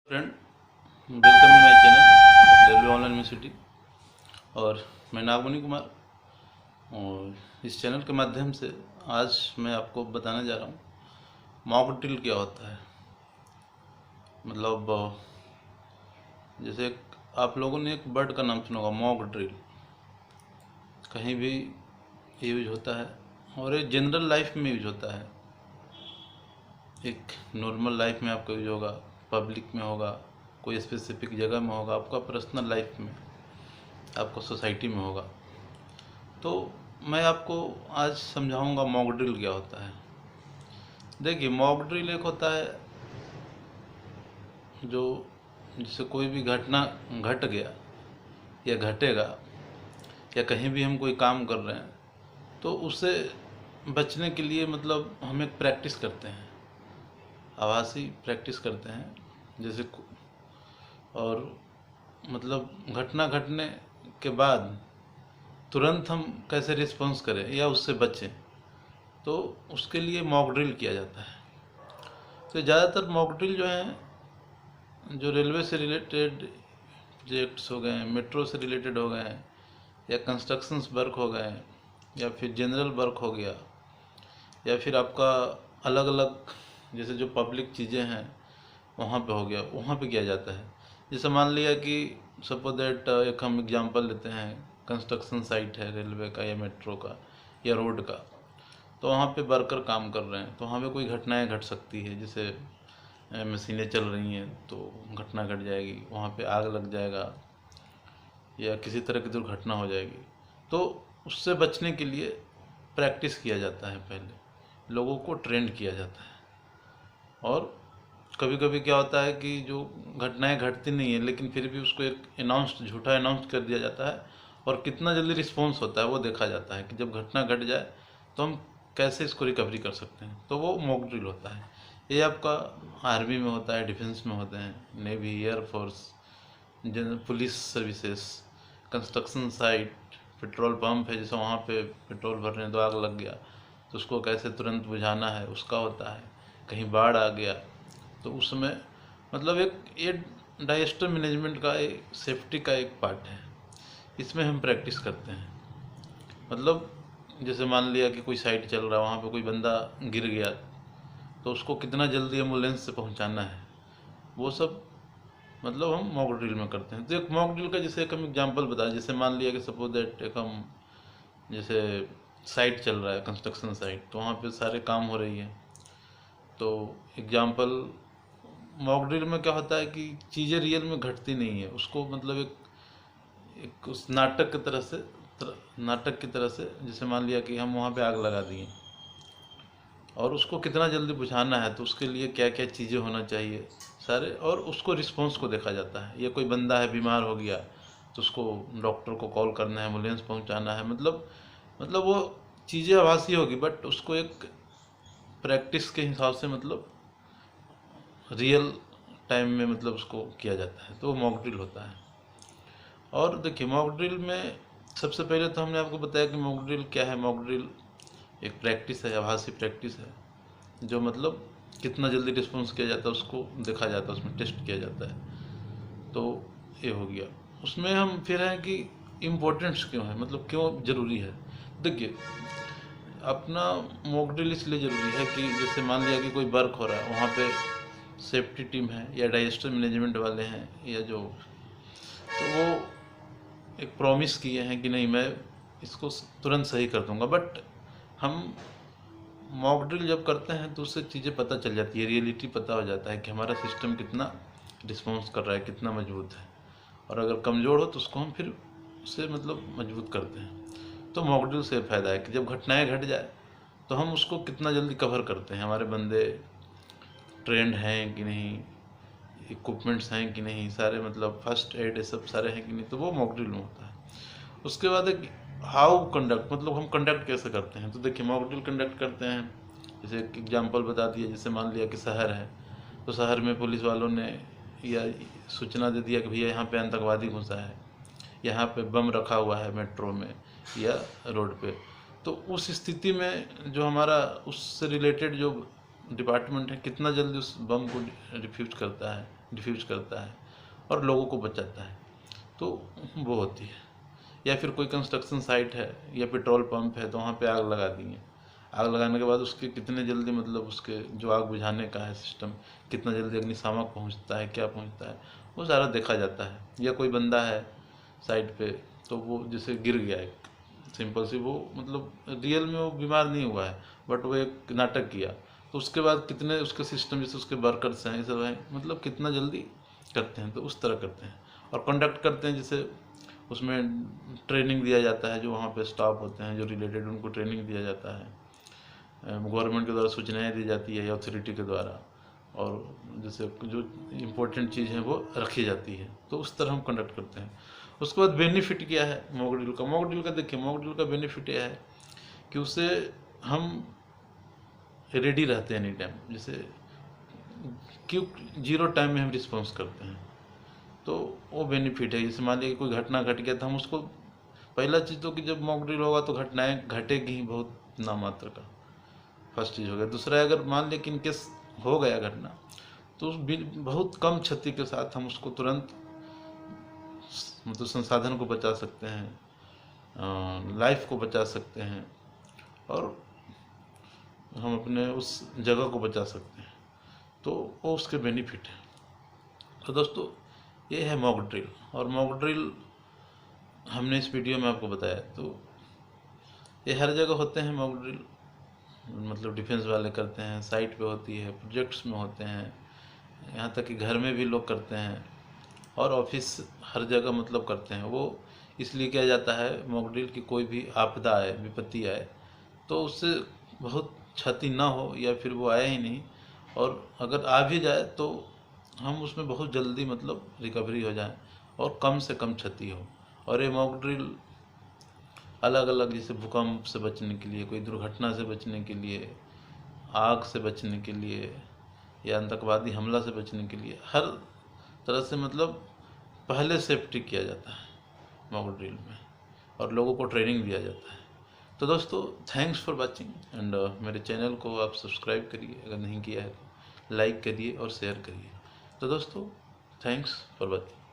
Friend, welcome to my channel railway online university. और मैं नागमणि कुमार, और इस चैनल के माध्यम से आज मैं आपको बताने जा रहा हूँ मॉक ड्रिल क्या होता है। मतलब जैसे आप लोगों ने एक वर्ड का नाम सुना होगा, मॉक ड्रिल। कहीं भी यूज होता है और ये जनरल लाइफ में यूज होता है। एक नॉर्मल लाइफ में आपका यूज होगा, पब्लिक में होगा, कोई स्पेसिफिक जगह में होगा, आपका पर्सनल लाइफ में, आपको सोसाइटी में होगा। तो मैं आपको आज समझाऊंगा मॉक ड्रिल क्या होता है। देखिए, मॉक ड्रिल एक होता है जो जिससे कोई भी घटना घट गया या घटेगा, या कहीं भी हम कोई काम कर रहे हैं तो उससे बचने के लिए मतलब हम एक प्रैक्टिस करते हैं, आभासी प्रैक्टिस करते हैं। जैसे और मतलब घटना घटने के बाद तुरंत हम कैसे रिस्पॉन्स करें या उससे बचें, तो उसके लिए मॉक ड्रिल किया जाता है। तो ज़्यादातर मॉक ड्रिल जो हैं, जो रेलवे से रिलेटेड प्रोजेक्ट्स हो गए, मेट्रो से रिलेटेड हो गए, या कंस्ट्रक्शंस वर्क हो गए, या फिर जनरल वर्क हो गया, या फिर आपका अलग अलग जैसे जो पब्लिक चीज़ें हैं वहाँ पे हो गया, वहाँ पे किया जाता है। जैसे मान लिया कि सपोज दैट एक हम एग्जांपल लेते हैं, कंस्ट्रक्शन साइट है रेलवे का या मेट्रो का या रोड का। तो वहाँ पे वर्कर काम कर रहे हैं, तो वहाँ पे कोई घटनाएं घट सकती है। जैसे मशीनें चल रही हैं तो घटना घट जाएगी, वहाँ पे आग लग जाएगा या किसी तरह की दुर्घटना हो जाएगी। तो उससे बचने के लिए प्रैक्टिस किया जाता है, पहले लोगों को ट्रेंड किया जाता है। और कभी कभी क्या होता है कि जो घटनाएं घटती नहीं है लेकिन फिर भी उसको एक झूठा अनाउंस कर दिया जाता है, और कितना जल्दी रिस्पॉन्स होता है वो देखा जाता है कि जब घटना घट जाए तो हम कैसे इसको रिकवरी कर सकते हैं। तो वो मॉक ड्रिल होता है। ये आपका आर्मी में होता है, डिफेंस में होते हैं, navy, air force, police services, construction site, petrol pump है, जैसे वहाँ पे पेट्रोल भरने तो आग लग गया तो उसको कैसे तुरंत बुझाना है उसका होता है। कहीं बाढ़ आ गया तो उस समय मतलब एक ये डायजेस्टर मैनेजमेंट का एक सेफ्टी का एक पार्ट है। इसमें हम प्रैक्टिस करते हैं। मतलब जैसे मान लिया कि कोई साइट चल रहा है, वहाँ पे कोई बंदा गिर गया तो उसको कितना जल्दी एम्बुलेंस से पहुँचाना है, वो सब मतलब हम मॉक ड्रिल में करते हैं। तो एक मॉक ड्रिल का जैसे एक हम एग्जांपल बताएं, जैसे मान लिया कि सपोज दैट एक हम जैसे साइट चल रहा है, कंस्ट्रक्शन साइट, तो वहाँ पे सारे काम हो रही है। तो एग्जांपल मॉक ड्रिल में क्या होता है कि चीज़ें रियल में घटती नहीं है, उसको मतलब एक उस नाटक की तरह से जैसे मान लिया कि हम वहाँ पे आग लगा दिए और उसको कितना जल्दी बुझाना है, तो उसके लिए क्या क्या चीज़ें होना चाहिए सारे, और उसको रिस्पॉन्स को देखा जाता है। या कोई बंदा है बीमार हो गया तो उसको डॉक्टर को कॉल करना है, एम्बुलेंस पहुंचाना है। मतलब वो चीज़ें आभासी होगी बट उसको एक प्रैक्टिस के हिसाब से मतलब रियल टाइम में मतलब उसको किया जाता है, तो वो मॉक ड्रिल होता है। और देखिए, मॉक ड्रिल में सबसे पहले तो हमने आपको बताया कि मॉक ड्रिल क्या है। मॉक ड्रिल एक प्रैक्टिस है, आभासी प्रैक्टिस है, जो मतलब कितना जल्दी रिस्पॉन्स किया जाता है उसको देखा जाता है, उसमें टेस्ट किया जाता है। तो ये हो गया। उसमें हम फिर हैं कि इम्पोर्टेंट्स क्यों है, मतलब क्यों ज़रूरी है। देखिए, अपना मॉक ड्रिल इसलिए ज़रूरी है कि जैसे मान लिया कि कोई वर्क हो रहा है, वहाँ पे सेफ्टी टीम है या डायजेस्टर मैनेजमेंट वाले हैं, या जो, तो वो एक प्रॉमिस किए हैं कि नहीं मैं इसको तुरंत सही कर दूंगा। बट हम मॉक ड्रिल जब करते हैं तो उससे चीज़ें पता चल जाती है, रियलिटी पता हो जाता है कि हमारा सिस्टम कितना रिस्पॉन्स कर रहा है, कितना मजबूत है। और अगर कमज़ोर हो तो उसको हम फिर उससे मतलब मजबूत करते हैं। तो मॉक ड्रिल से फ़ायदा है कि जब घटनाएं घट जाए तो हम उसको कितना जल्दी कवर करते हैं, हमारे बंदे ट्रेंड हैं कि नहीं, इक्विपमेंट्स हैं कि नहीं, सारे मतलब फर्स्ट एड ये सब सारे हैं कि नहीं, तो वो मॉक ड्रिल में होता है। उसके बाद एक हाउ कंडक्ट, मतलब हम कंडक्ट कैसे करते हैं। तो देखिए, मॉक ड्रिल कंडक्ट करते हैं, जैसे एक एग्जांपल बता दिया, जैसे मान लिया कि शहर है, तो शहर में पुलिस वालों ने या सूचना दे दिया कि भैया यहाँ पे आतंकवादी घुसा है, यहाँ पे बम रखा हुआ है मेट्रो में या रोड पे। तो उस स्थिति में जो हमारा उससे रिलेटेड जो डिपार्टमेंट है कितना जल्दी उस बम को डिफ्यूज करता है, डिफ्यूज करता है और लोगों को बचाता है, तो वो होती है। या फिर कोई कंस्ट्रक्शन साइट है या पेट्रोल पंप है तो वहाँ पे आग लगा दी है, आग लगाने के बाद उसके कितने जल्दी मतलब उसके जो आग बुझाने का है सिस्टम, कितना जल्दी अग्निशामक पहुँचता है, क्या पहुँचता है, वो सारा देखा जाता है। या कोई बंदा है साइड पे तो वो जैसे गिर गया, एक सिंपल सी, वो मतलब रियल में वो बीमार नहीं हुआ है बट वो एक नाटक किया, तो उसके बाद कितने उसके सिस्टम जैसे उसके वर्कर्स हैं ये सब हैं, मतलब कितना जल्दी करते हैं, तो उस तरह करते हैं। और कंडक्ट करते हैं, जैसे उसमें ट्रेनिंग दिया जाता है, जो वहाँ पे स्टाफ होते हैं जो रिलेटेड, उनको ट्रेनिंग दिया जाता है, गवर्नमेंट के द्वारा सूचनाएं दी जाती है या अथॉरिटी के द्वारा, और जैसे जो इम्पोर्टेंट चीज़ है वो रखी जाती है, तो उस तरह हम कंडक्ट करते हैं। उसके बाद बेनिफिट क्या है मॉक ड्रिल का? मॉक ड्रिल का देखिए, मॉक ड्रिल का बेनिफिट यह है कि उससे हम रेडी रहते हैं एनी टाइम, जैसे क्यों 0 टाइम में हम रिस्पॉन्स करते हैं, तो वो बेनिफिट है। जैसे मान लीजिए कोई घटना घट गया तो हम उसको, पहला चीज़ तो कि जब मॉक ड्रिल होगा तो घटनाएं घटेगी ही बहुत नामात्र का, फर्स्ट चीज़ हो गया। दूसरा, अगर मान लिया कि इनकेस हो गया घटना तो बहुत कम क्षति के साथ हम उसको तुरंत मतलब संसाधन को बचा सकते हैं, लाइफ को बचा सकते हैं, और हम अपने उस जगह को बचा सकते हैं, तो वो उसके बेनिफिट है। तो दोस्तों ये है मॉक ड्रिल, और मॉक ड्रिल हमने इस वीडियो में आपको बताया, तो ये हर जगह होते हैं मॉक ड्रिल, मतलब डिफेंस वाले करते हैं, साइट पे होती है, प्रोजेक्ट्स में होते हैं, यहाँ तक कि घर में भी लोग करते हैं, और ऑफिस हर जगह मतलब करते हैं। वो इसलिए किया जाता है मॉक ड्रिल कि कोई भी आपदा आए, विपत्ति आए, तो उससे बहुत क्षति ना हो, या फिर वो आए ही नहीं, और अगर आ भी जाए तो हम उसमें बहुत जल्दी मतलब रिकवरी हो जाए और कम से कम क्षति हो। और ये मॉक ड्रिल अलग अलग, जैसे भूकंप से बचने के लिए, कोई दुर्घटना से बचने के लिए, आग से बचने के लिए, या आतंकवादी हमला से बचने के लिए, हर तरह से मतलब पहले सेफ्टी किया जाता है मॉक ड्रिल में, और लोगों को ट्रेनिंग दिया जाता है। तो दोस्तों थैंक्स फॉर वाचिंग, एंड मेरे चैनल को आप सब्सक्राइब करिए, अगर नहीं किया है तो लाइक करिए और शेयर करिए। तो दोस्तों थैंक्स फॉर वाचिंग।